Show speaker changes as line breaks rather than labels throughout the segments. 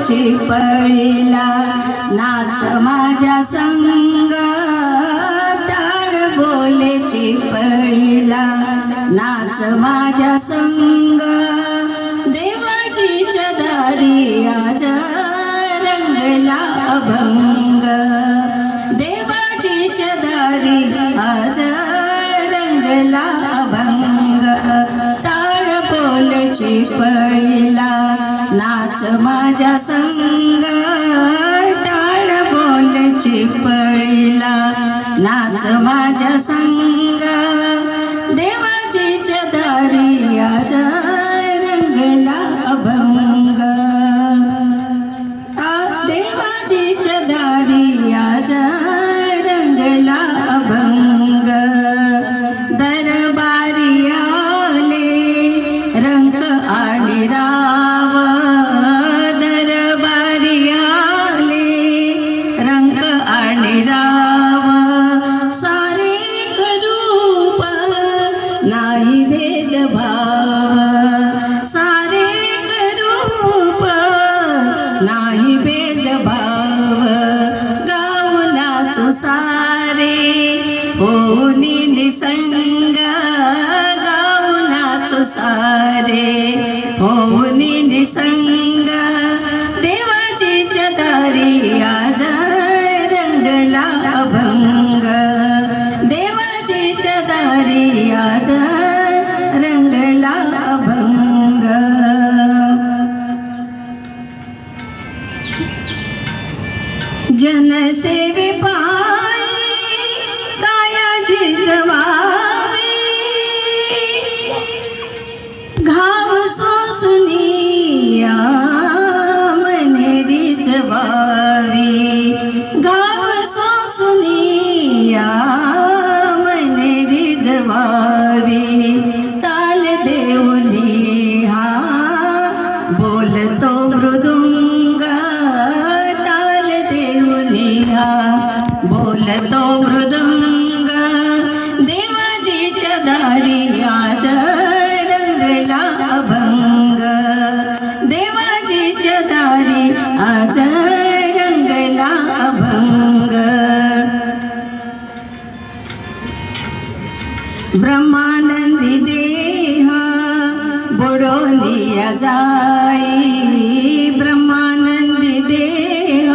चिपळीला नाच माझ्या संग टाळ बोले चिपळीला नाच माझ्या संग देवाजीच्या दारी आज रंगला अभंग देवाजीच्या दारी आज रंगला अभंग टाळ बोले चिपळीला नाच माझ्या संग टाळ बोले चिपळीला नाच माझ्या संग देवाजीच्या दारी आज रंगला अभंग देवाजीच्या दारी आज रंगला अभंग दरबारी आले रंग आणि राव दरबारी आले रंग आणि राव सारे रूप नाही भेदभाव सारे रूप नाही भेदभाव गाव नाचू सारे होनी निसंग गाव नाचू सारे होनी निसंग देवाजीच्या दारी आज रंगला अभंग देवाजीच्या दारी आज रंगला अभंग जनसेवे पायी कायाजी जवावे घाव सोसुनिया मनेरी जवावी घाव सोसुनिया मनेरी जवावी ताल देऊनी हा बोलतो मृदुंग ताल देऊनी हा बोलतो मृदुंग देवाजीच्या दारी आज रंगला अभंग देवाजीच्या दारी आज रंगला अभंग ब्रह्मानंदी देह बुडोनिया जाई ब्रह्मानंदी देह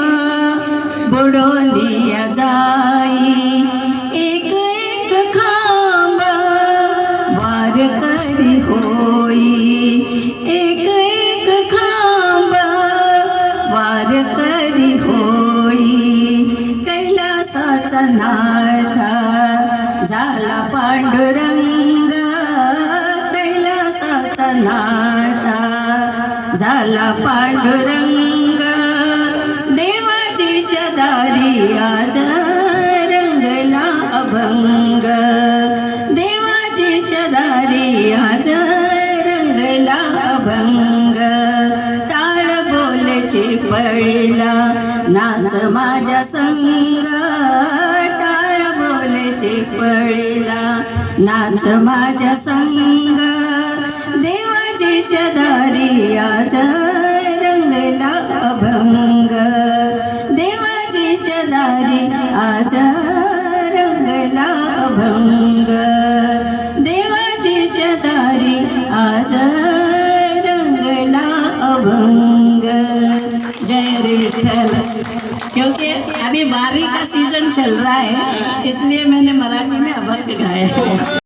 बुडोनिया जाई एक एक खांब वार करी होई एक एक खांब वार करी होई कैलासाचा नाथ झाला पांडुरंग कैलासाचा नाथ झाला पांडुरंग देवाजीच्या दारी आज रंगला अभंग देवाजीच्या दारी आज रंगला अभंग टाळ बोले चिपळीला नाच माझ्या संग टाळ बोले चिपळीला नाच माझ्या संग देवाजीच्या दारी आज रंगला अभंग देवाजीच्या दारी आज रंगला अभंग देवाजीच्या दारी आज रंगला अभंग जय विठ्ठल। क्योंकि अभी बारी का सीजन चल रहा है इसलिए मैंने मराठी में अभंग गाया है।